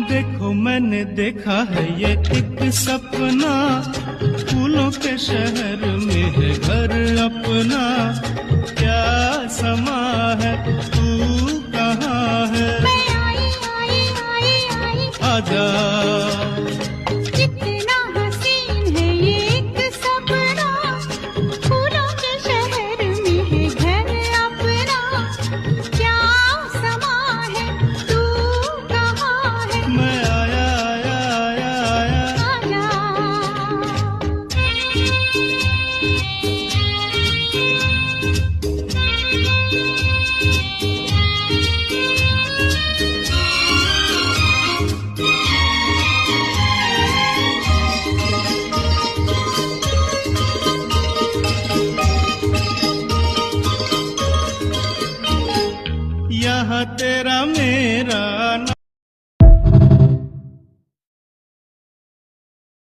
देखो मैंने देखा है ये एक सपना, फूलों के शहर में है घर अपना। क्या समा है, तू कहाँ है? मैं आई आई आई आई आजा। कितना हसीन है ये एक सपना, फूलों के शहर में है घर अपना। क्या समा है, तू कहाँ है? मैं आया आया आया आया। यहाँ तेरा